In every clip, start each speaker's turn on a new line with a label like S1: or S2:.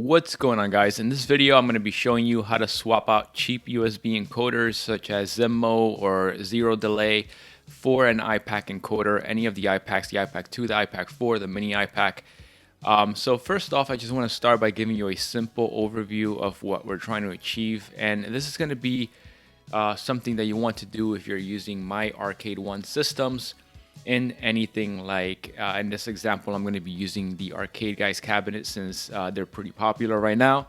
S1: What's going on, guys? In this video I'm going to be showing you how to swap out cheap USB encoders such as Zimmo or Zero Delay for an IPAC encoder, any of the IPACs, the IPAC 2, the IPAC 4, the Mini-PAC. So first off, I just want to start by giving you a simple overview of what we're trying to achieve, and this is going to be something that you want to do if you're using my Arcade One systems in anything like in this example I'm going to be using the Arcade Guys cabinet since they're pretty popular right now.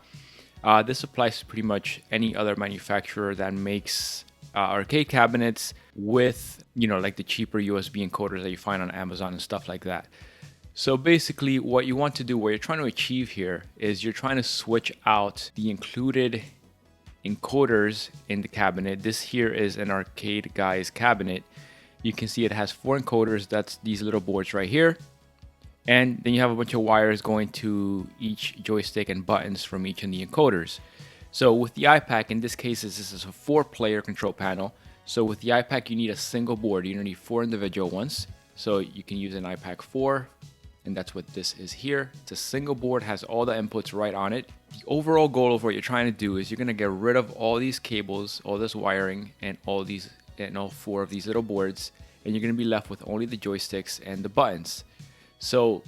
S1: This applies to pretty much any other manufacturer that makes arcade cabinets with, like the cheaper USB encoders that you find on Amazon and stuff like that. So basically what you want to do, what you're trying to achieve here is you're trying to switch out the included encoders in the cabinet. This here is an Arcade Guys cabinet. You can see it has 4 encoders. That's these little boards right here. And then you have a bunch of wires going to each joystick and buttons from each of the encoders. So with the IPAC, in this case, this is a 4-player control panel. So with the IPAC, you need a single board. You don't need 4 individual ones. So you can use an IPAC 4, and that's what this is here. It's a single board, has all the inputs right on it. The overall goal of what you're trying to do is you're going to get rid of all these cables, all this wiring, and all 4 of these little boards, and you're going to be left with only the joysticks and the buttons. So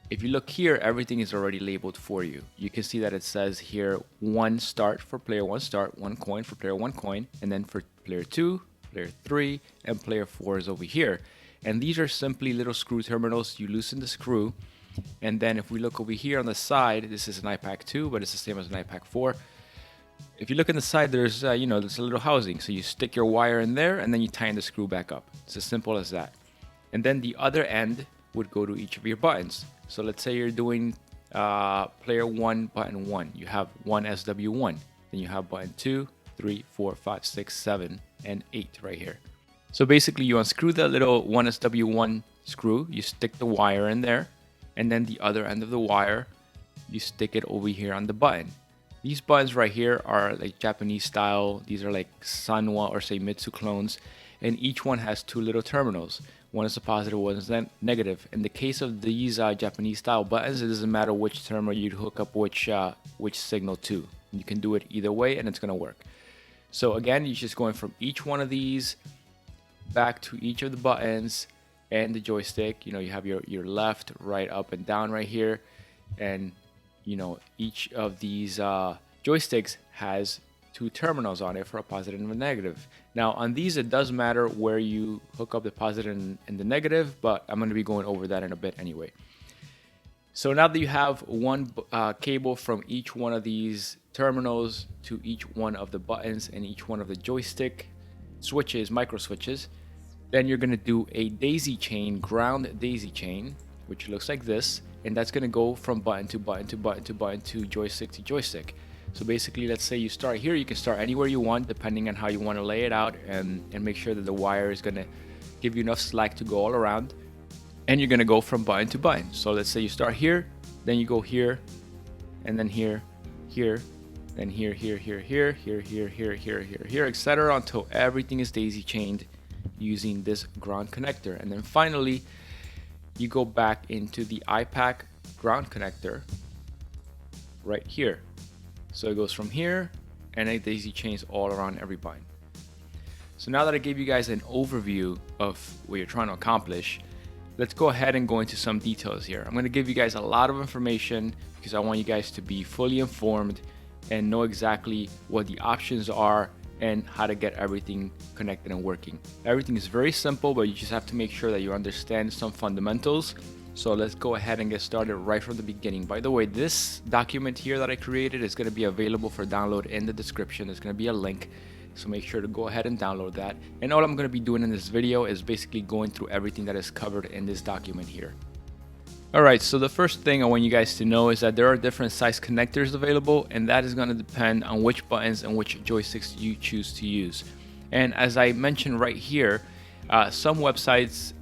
S1: if you look here, everything is already labeled for you. You can see that it says here 1 start for player 1 start, 1 coin for player 1 coin, and then for player 2, player 3, and player 4 is over here. And these are simply little screw terminals. You loosen the screw, and then if we look over here on the side, this is an IPAC 2, but it's the same as an IPAC 4. If you look in the side, there's there's a little housing. So you stick your wire in there, and then you tighten the screw back up. It's as simple as that. And then the other end would go to each of your buttons. So let's say you're doing player 1, button 1. You have 1 SW1. Then you have button 2, 3, 4, 5, 6, 7, and 8 right here. So basically you unscrew that little 1 SW1 screw, you stick the wire in there, and then the other end of the wire, you stick it over here on the button. These buttons right here are like Japanese style. These are like Sanwa or say Mitsu clones, and each one has 2 little terminals. One is a positive, one is then negative. In the case of these Japanese style buttons, it doesn't matter which terminal you hook up which signal to. You can do it either way, and it's gonna work. So again, you're just going from each one of these back to each of the buttons and the joystick. You have your left, right, up, and down right here, and each of these joysticks has 2 terminals on it for a positive and a negative. Now on these, it does matter where you hook up the positive and the negative, but I'm going to be going over that in a bit anyway. So now that you have one cable from each one of these terminals to each one of the buttons and each one of the joystick switches, micro switches, then you're going to do a daisy chain, ground daisy chain, which looks like this. And that's going to go from button to button to button to button to joystick. So basically, let's say you start here. You can start anywhere you want, depending on how you want to lay it out, and make sure that the wire is going to give you enough slack to go all around. And you're going to go from button to button. So let's say you start here, then you go here, and then here, here, then here, here, here, here, here, here, here, here, here, here, etc. until everything is daisy chained using this ground connector. And then finally, you go back into the IPAC ground connector right here. So it goes from here and it daisy chains all around every button. So now that I gave you guys an overview of what you're trying to accomplish, let's go ahead and go into some details here. I'm going to give you guys a lot of information because I want you guys to be fully informed and know exactly what the options are and how to get everything connected and working. Everything is very simple, but you just have to make sure that you understand some fundamentals. So let's go ahead and get started right from the beginning. By the way, this document here that I created is going to be available for download in the description. There's going to be a link, so make sure to go ahead and download that. And all I'm going to be doing in this video is basically going through everything that is covered in this document here. Alright, so the first thing I want you guys to know is that there are different size connectors available, and that is going to depend on which buttons and which joysticks you choose to use. And as I mentioned right here, some websites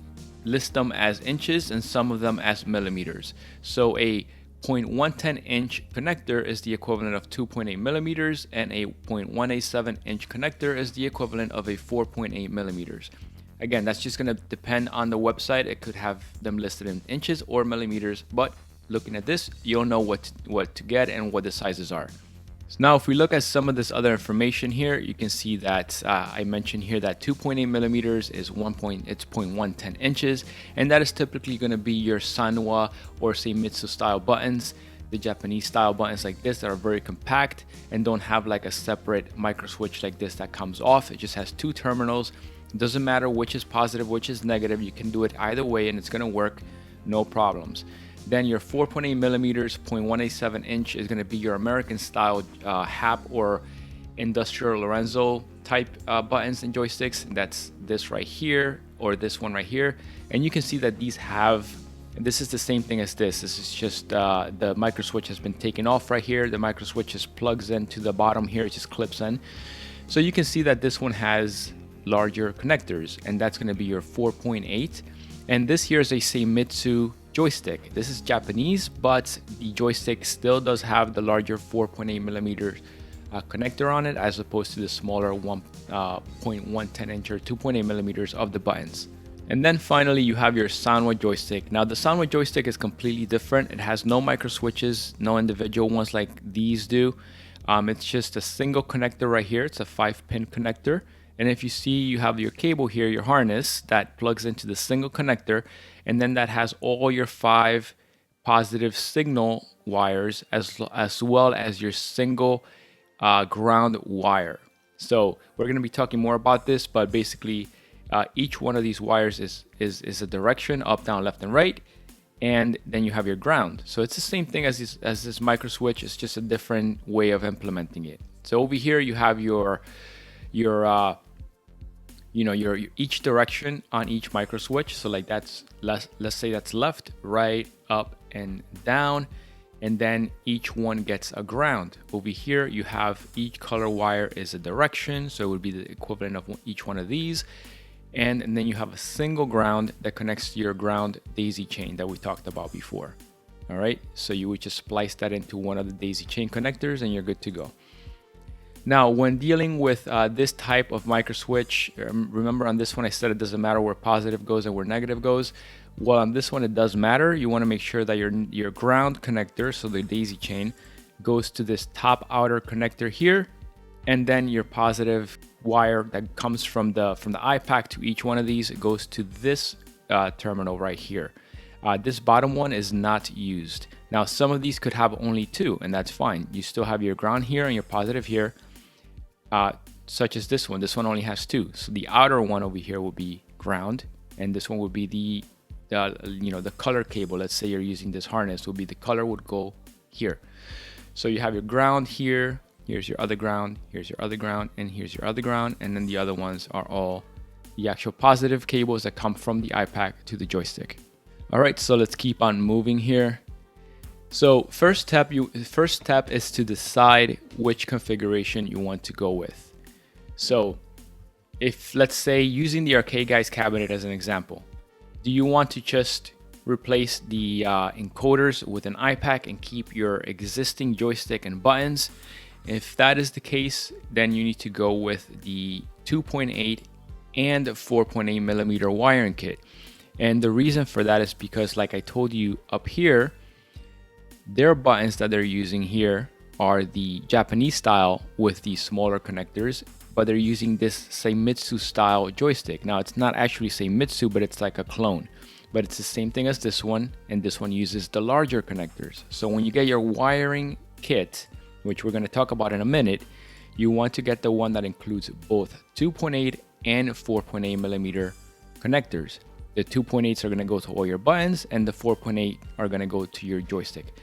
S1: list them as inches and some of them as millimeters. So a 0.110 inch connector is the equivalent of 2.8 millimeters, and a 0.187 inch connector is the equivalent of a 4.8 millimeters. Again, that's just going to depend on the website. It could have them listed in inches or millimeters, but looking at this, you'll know what to get and what the sizes are. So now if we look at some of this other information here, you can see that I mentioned here that 2.8 millimeters is 0.110 inches, and that is typically going to be your Sanwa or Seimitsu style buttons, the Japanese style buttons like this that are very compact and don't have like a separate micro switch like this that comes off. It just has two terminals. It doesn't matter which is positive, which is negative. You can do it either way and it's going to work, no problems. Then your 4.8 millimeters, 0.187 inch is going to be your American style HAP or industrial Lorenzo type buttons and joysticks. That's this right here or this one right here. And you can see that these have, this is the same thing as this. This is just the micro switch has been taken off right here. The micro switch just plugs into the bottom here. It just clips in. So you can see that this one has larger connectors, and that's going to be your 4.8. And this here is a Seimitsu joystick. This is Japanese, but the joystick still does have the larger 4.8 millimeter connector on it, as opposed to the smaller 1.110 inch or 2.8 millimeters of the buttons. And then finally, you have your Sanwa joystick. Now the Sanwa joystick is completely different. It has no micro switches, no individual ones like these do. It's just a single connector right here. It's a 5-pin connector. And if you see, you have your cable here, your harness that plugs into the single connector, and then that has all your 5 positive signal wires as well as your single ground wire. So we're going to be talking more about this, but basically each one of these wires is a direction, up, down, left, and right, and then you have your ground. So it's the same thing as this micro switch. It's just a different way of implementing it. So over here you have your each direction on each micro switch. So like that's, let's say that's left, right, up, and down, and then each one gets a ground. Over here you have each color wire is a direction, so it would be the equivalent of each one of these, and then you have a single ground that connects to your ground daisy chain that we talked about before. All right, so you would just splice that into one of the daisy chain connectors and you're good to go. Now, when dealing with this type of micro switch, remember on this one I said it doesn't matter where positive goes and where negative goes. Well, on this one it does matter. You want to make sure that your ground connector, so the daisy chain, goes to this top outer connector here, and then your positive wire that comes from the IPAC to each one of these, it goes to this terminal right here. This bottom one is not used. Now, some of these could have only 2, and that's fine. You still have your ground here and your positive here. Such as this one. This one only has 2. So the outer one over here will be ground, and this one would be the color cable. Let's say you're using this harness, will be the color would go here. So you have your ground here, here's your other ground, here's your other ground, and here's your other ground, and then the other ones are all the actual positive cables that come from the IPAC to the joystick. All right, so let's keep on moving here. So first step is to decide which configuration you want to go with. So if, let's say, using the Arcade Guys cabinet as an example, do you want to just replace the encoders with an IPAC and keep your existing joystick and buttons? If that is the case, then you need to go with the 2.8 and 4.8 millimeter wiring kit. And the reason for that is because, like I told you up here, their buttons that they're using here are the Japanese style with the smaller connectors, but they're using this Seimitsu style joystick. Now, it's not actually Seimitsu, but it's like a clone. But it's the same thing as this one, and this one uses the larger connectors. So when you get your wiring kit, which we're going to talk about in a minute, you want to get the one that includes both 2.8 and 4.8 millimeter connectors. The 2.8s are going to go to all your buttons, and the 4.8 are going to go to your joystick.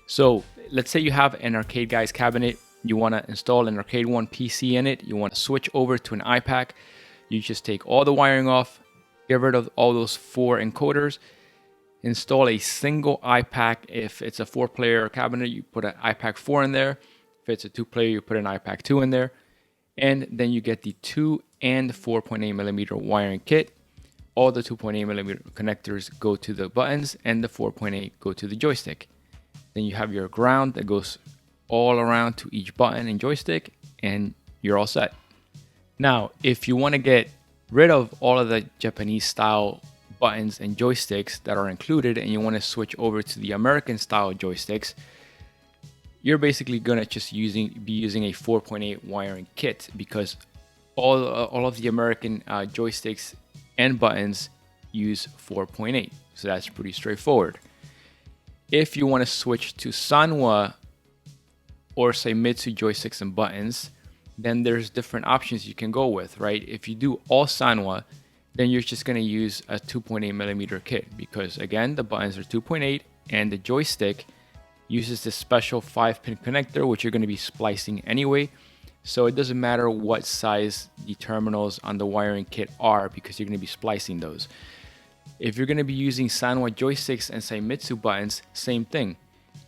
S1: So let's say you have an Arcade Guys cabinet, you want to install an Arcade One PC in it, you want to switch over to an IPAC. You just take all the wiring off, get rid of all those 4 encoders, install a single IPAC. If it's a 4-player cabinet, you put an IPAC 4 in there. If it's a 2-player, you put an IPAC 2 in there. And then you get the 2 and 4.8 millimeter wiring kit. All the 2.8 millimeter connectors go to the buttons, and the 4.8 go to the joystick. Then you have your ground that goes all around to each button and joystick, and you're all set. Now, if you want to get rid of all of the Japanese style buttons and joysticks that are included and you want to switch over to the American style joysticks, you're basically gonna just be using a 4.8 wiring kit, because all of the American joysticks and buttons use 4.8. So that's pretty straightforward. If you want to switch to Sanwa or Seimitsu joysticks and buttons, then there's different options you can go with, right? If you do all Sanwa, then you're just going to use a 2.8 millimeter kit, because again, the buttons are 2.8 and the joystick uses this special 5-pin connector, which you're going to be splicing anyway. So it doesn't matter what size the terminals on the wiring kit are, because you're going to be splicing those. If you're going to be using Sanwa joysticks and Seimitsu buttons, same thing.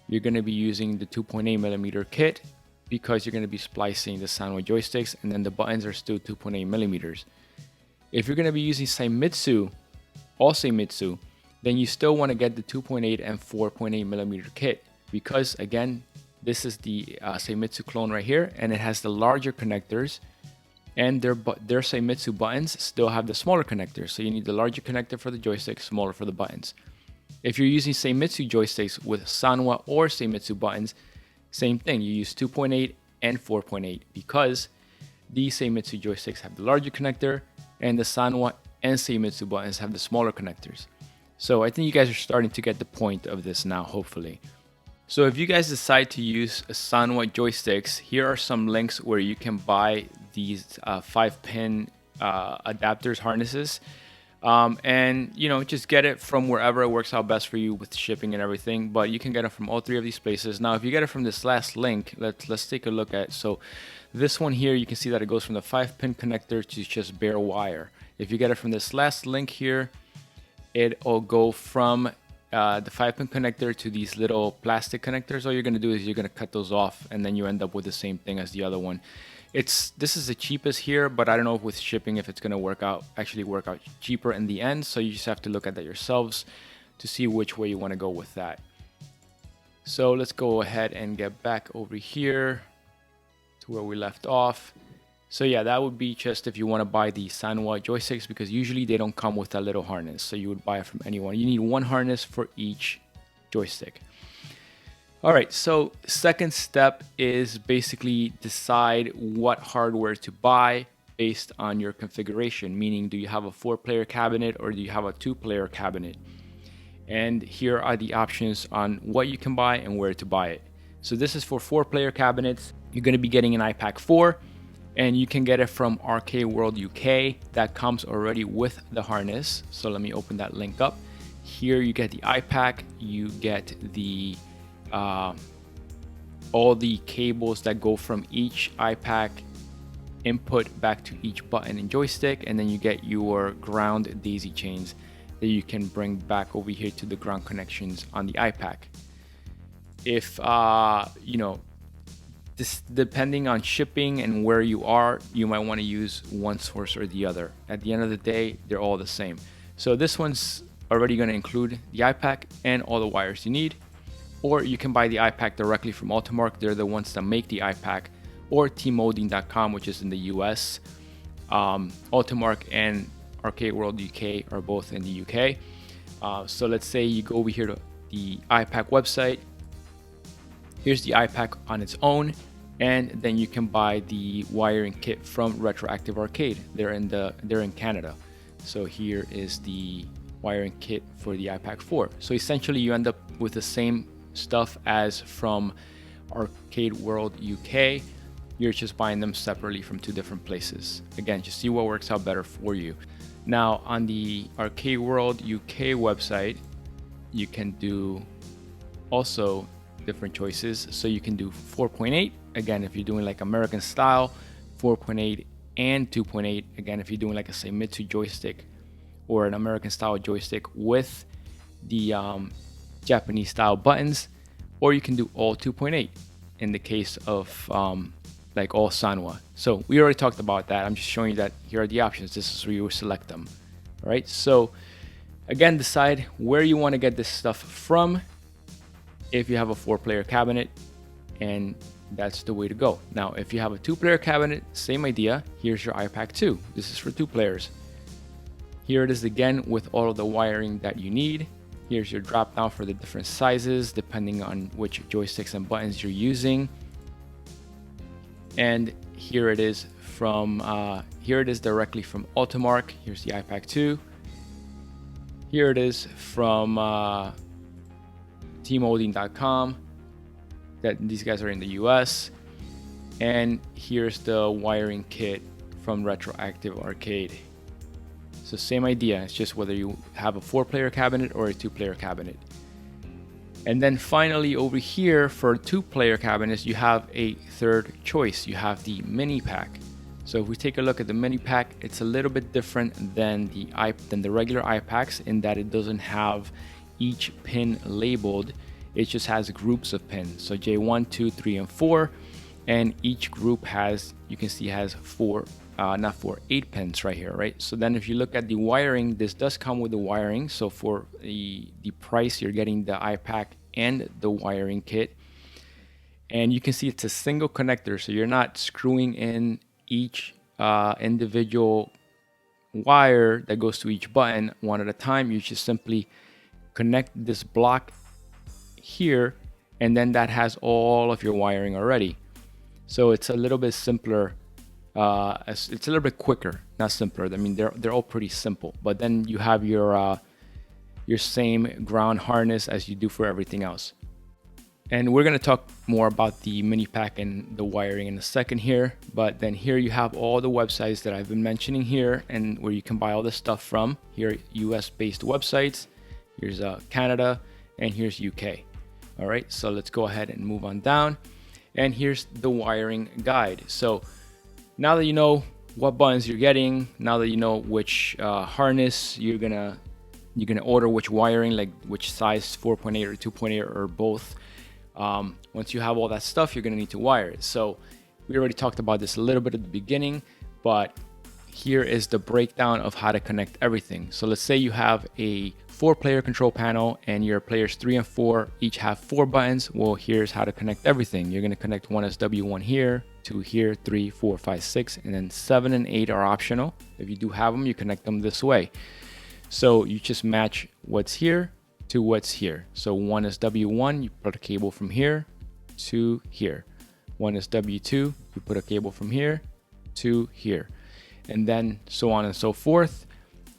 S1: You're going to be using the 2.8 millimeter kit, because you're going to be splicing the Sanwa joysticks, and then the buttons are still 2.8 millimeters. If you're going to be using Seimitsu, all Seimitsu, then you still want to get the 2.8 and 4.8 millimeter kit, because again, this is the Seimitsu clone right here, and it has the larger connectors, and their Seimitsu buttons still have the smaller connectors. So you need the larger connector for the joystick, smaller for the buttons. If you're using Seimitsu joysticks with Sanwa or Seimitsu buttons, same thing. You use 2.8 and 4.8, because the Seimitsu joysticks have the larger connector and the Sanwa and Seimitsu buttons have the smaller connectors. So I think you guys are starting to get the point of this now, hopefully. So if you guys decide to use Sanwa joysticks, here are some links where you can buy these 5-pin adapters, harnesses. And just get it from wherever it works out best for you with shipping and everything, but you can get it from all 3 of these places. Now if you get it from this last link, let's take a look at. So this one here, you can see that it goes from the 5-pin connector to just bare wire. If you get it from this last link here, it'll go from the 5-pin connector to these little plastic connectors. All you're going to do is you're going to cut those off, and then you end up with the same thing as the other one. This is the cheapest here, but I don't know if with shipping if it's going to actually work out cheaper in the end. So you just have to look at that yourselves to see which way you want to go with that. So let's go ahead and get back over here to where we left off. So yeah, that would be just if you want to buy the Sanwa joysticks, because usually they don't come with that little harness. So you would buy it from anyone. You need one harness for each joystick. All right, so second step is basically decide what hardware to buy based on your configuration, meaning do you have a 4-player cabinet or do you have a 2-player cabinet? And here are the options on what you can buy and where to buy it. So this is for 4-player cabinets. You're going to be getting an IPAC 4, and you can get it from Arcade World UK. That comes already with the harness. So let me open that link up. Here you get the IPAC, you get the all the cables that go from each IPAC input back to each button and joystick, and then you get your ground daisy chains that you can bring back over here to the ground connections on the IPAC. If this, depending on shipping and where you are, you might want to use one source or the other. At the end of the day, they're all the same. So this one's already going to include the IPAC and all the wires you need. Or you can buy the IPAC directly from Ultimark. They're the ones that make the IPAC, or tmolding.com, which is in the US. Ultimark and Arcade World UK are both in the UK. So let's say you go over here to the IPAC website. Here's the IPAC on its own, and then you can buy the wiring kit from Retroactive Arcade. They're in Canada. So here is the wiring kit for the IPAC 4. So essentially you end up with the same stuff as from Arcade World UK. You're just buying them separately from 2 different places. Again, just see what works out better for you. Now on the Arcade World UK website, you can do also different choices. So you can do 4.8, again if you're doing like American style, 4.8 and 2.8, again if you're doing like a Seimitsu joystick or an American style joystick with the Japanese style buttons, or you can do all 2.8 in the case of like all Sanwa. So we already talked about that. I'm just showing you that here are the options. This is where you select them. All right, so again, decide where you want to get this stuff from. If you have a 4-player cabinet, and that's the way to go. Now if you have a 2-player cabinet, same idea. Here's your IPAC 2. This is for 2 players. Here it is again with all of the wiring that you need. Here's your drop down for the different sizes depending on which joysticks and buttons you're using. And here it is directly from Ultimark. Here's the IPAC 2. Here it is from tmolding.com. That these guys are in the US. And here's the wiring kit from Retroactive Arcade. So same idea, it's just whether you have a 4-player cabinet or a 2-player cabinet. And then finally over here for 2-player cabinets, you have a third choice. You have the Mini-PAC. So if we take a look at the Mini-PAC, it's a little bit different than the regular IPACs in that it doesn't have each pin labeled. It just has groups of pins. So J1, 2, 3, and 4. And each group has, you can see, has 8 pins right here, right? So then if you look at the wiring, this does come with the wiring. So for the price, you're getting the IPAC and the wiring kit. And you can see it's a single connector. So you're not screwing in each individual wire that goes to each button one at a time. You just simply connect this block here, and then that has all of your wiring already. So it's a little bit simpler. It's a little bit quicker, not simpler. I mean, they're all pretty simple. But then you have your same ground harness as you do for everything else. And we're going to talk more about the Mini-PAC and the wiring in a second here. But then here you have all the websites that I've been mentioning here and where you can buy all this stuff from. Here, US-based websites. Here's Canada, and here's UK. All right, so let's go ahead and move on down. And here's the wiring guide. So now that you know what buttons you're getting, now that you know which harness you're gonna order, which wiring, like which size, 4.8 or 2.8 or both. Once you have all that stuff, you're gonna need to wire it. So we already talked about this a little bit at the beginning, but here is the breakdown of how to connect everything. So let's say you have a 4-player control panel and your players 3 and 4 each have 4 buttons. Well, here's how to connect everything. You're going to connect one SW1 here, 2 here, 3, 4, 5, 6, and then 7 and 8 are optional. If you do have them, you connect them this way. So you just match what's here to what's here. So one is W1, you put a cable from here to here. One is W2, you put a cable from here to here. And then so on and so forth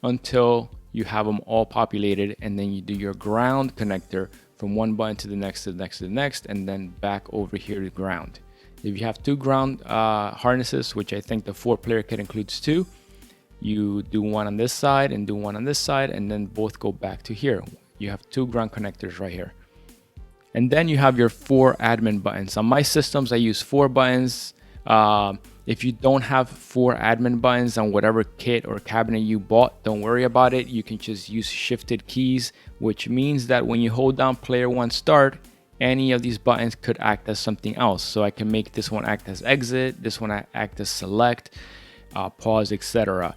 S1: until you have them all populated, and then you do your ground connector from one button to the next, to the next, to the next, and then back over here to ground. If you have 2 ground harnesses, which I think the 4-player kit includes 2, you do one on this side and do one on this side, and then both go back to here. You have 2 ground connectors right here. And then you have your 4 admin buttons. On my systems, I use 4 buttons. If you don't have 4 admin buttons on whatever kit or cabinet you bought, don't worry about it. You can just use shifted keys, which means that when you hold down player 1 start, any of these buttons could act as something else. So I can make this one act as exit, this one act as select, pause, etc.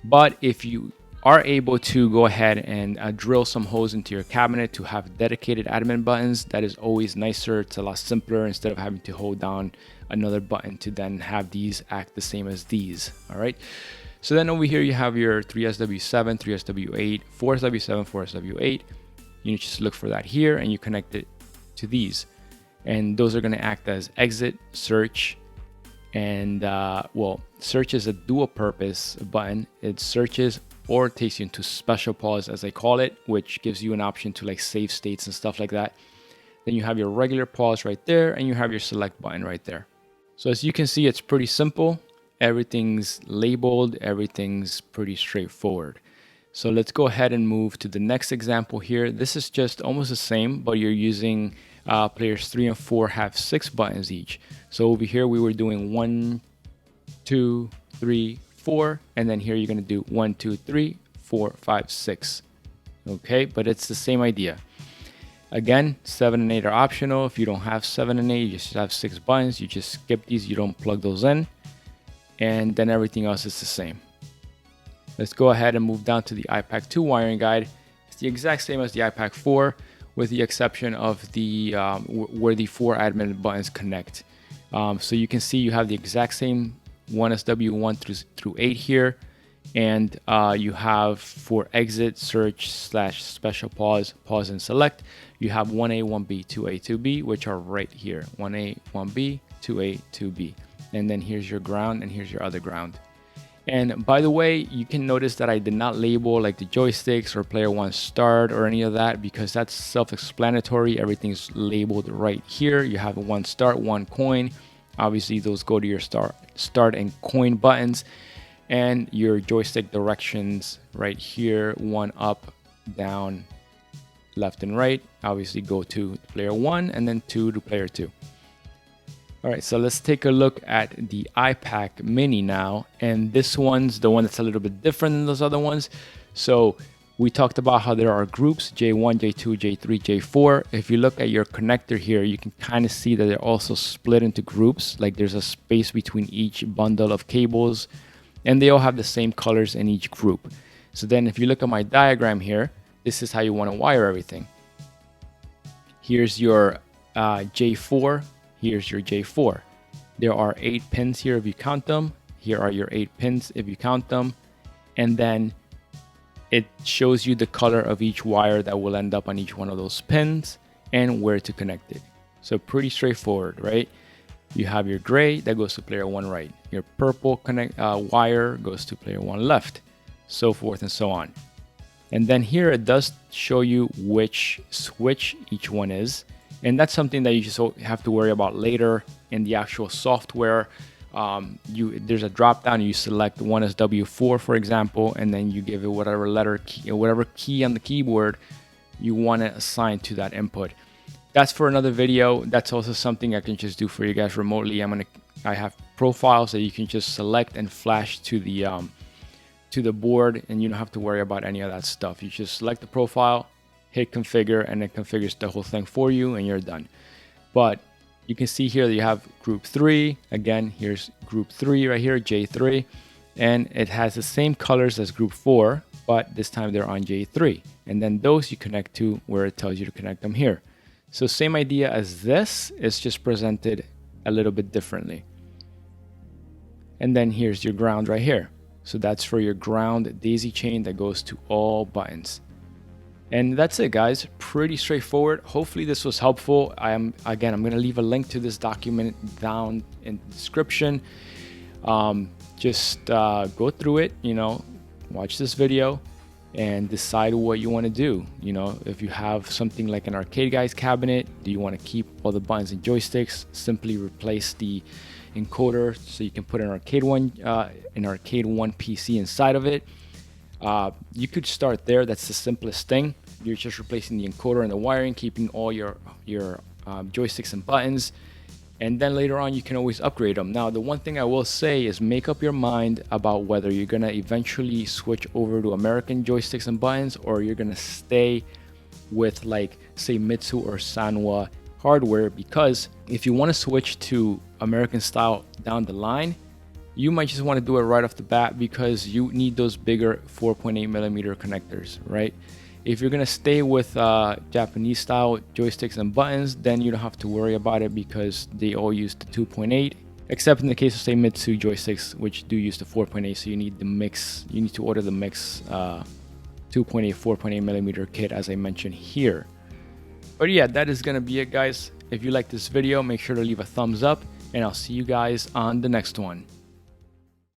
S1: But if you are able to go ahead and drill some holes into your cabinet to have dedicated admin buttons, that is always nicer. It's a lot simpler instead of having to hold down another button to then have these act the same as these. All right, so then over here you have your 3SW7, 3SW8, 4SW7, 4SW8. You just look for that here and you connect it to these, and those are going to act as exit, search, and well, search is a dual purpose button. It searches or takes you into special pause, as I call it, which gives you an option to like save states and stuff like that. Then you have your regular pause right there, and you have your select button right there. So as you can see, it's pretty simple. Everything's labeled, everything's pretty straightforward. So let's go ahead and move to the next example here. This is just almost the same, but you're using players 3 and 4 have 6 buttons each. So over here we were doing 1, 2, 3, 4, and then here you're going to do 1, 2, 3, 4, 5, 6. Okay, but it's the same idea. Again, 7 and 8 are optional. If you don't have 7 and 8, you just have 6 buttons. You just skip these, you don't plug those in, and then everything else is the same. Let's go ahead and move down to the IPAC 2 wiring guide. It's the exact same as the IPAC 4, with the exception of the where the 4 admin buttons connect. So you can see you have the exact same 1SW1 through 8 here. And you have for exit, search, slash special pause, pause and select, you have 1A, 1B, 2A, 2B, which are right here. 1A, 1B, 2A, 2B. And then here's your ground and here's your other ground. And by the way, you can notice that I did not label like the joysticks or player one start or any of that, because that's self-explanatory. Everything's labeled right here. You have one start, one coin. Obviously those go to your start and coin buttons, and your joystick directions right here, one up, down, left and right, obviously go to player one, and then two to player two. All right, so let's take a look at the IPAC Mini now. And this one's the one that's a little bit different than those other ones. So we talked about how there are groups, J1, J2, J3, J4. If you look at your connector here, you can kind of see that they're also split into groups. Like there's a space between each bundle of cables, and they all have the same colors in each group. So then if you look at my diagram here, this is how you want to wire everything. Here's your J4. Here's your J4. There are 8 pins here if you count them. Here are your 8 pins if you count them. And then it shows you the color of each wire that will end up on each one of those pins and where to connect it. So pretty straightforward, right? You have your gray that goes to player one right. Your purple wire goes to player one left, so forth and so on. And then here it does show you which switch each one is. And that's something that you just have to worry about later in the actual software. There's a drop down, you select one as W4, for example, and then you give it whatever letter key, whatever key on the keyboard you want to assign to that input. That's for another video. That's also something I can just do for you guys remotely. I have profiles that you can just select and flash to the board, and you don't have to worry about any of that stuff. You just select the profile, hit configure, and it configures the whole thing for you, and you're done. But you can see here that you have group 3. Again, here's group 3 right here, J3, and it has the same colors as group 4, but this time they're on J3. And then those you connect to where it tells you to connect them here. So same idea as this, it's just presented a little bit differently. And then here's your ground right here. So that's for your ground daisy chain that goes to all buttons. And that's it, guys. Pretty straightforward. Hopefully this was helpful. I'm going to leave a link to this document down in the description. Just go through it, watch this video and decide what you want to do. If you have something like an arcade guy's cabinet, do you want to keep all the buttons and joysticks? Simply replace the encoder so you can put an arcade one PC inside of it. You could start there. That's the simplest thing. You're just replacing the encoder and the wiring, keeping all your joysticks and buttons, and then later on you can always upgrade them. Now, the one thing I will say is make up your mind about whether you're gonna eventually switch over to American joysticks and buttons, or you're gonna stay with, like, say, Mitsu or Sanwa hardware, because if you want to switch to American style down the line, you might just want to do it right off the bat because you need those bigger 4.8mm connectors, right? If you're going to stay with Japanese style joysticks and buttons, then you don't have to worry about it because they all use the 2.8, except in the case of, say, Mitsu joysticks, which do use the 4.8. So you need the mix, you need to order the mix 2.8, 4.8mm kit, as I mentioned here. But yeah, that is going to be it, guys. If you like this video, make sure to leave a thumbs up, and I'll see you guys on the next one.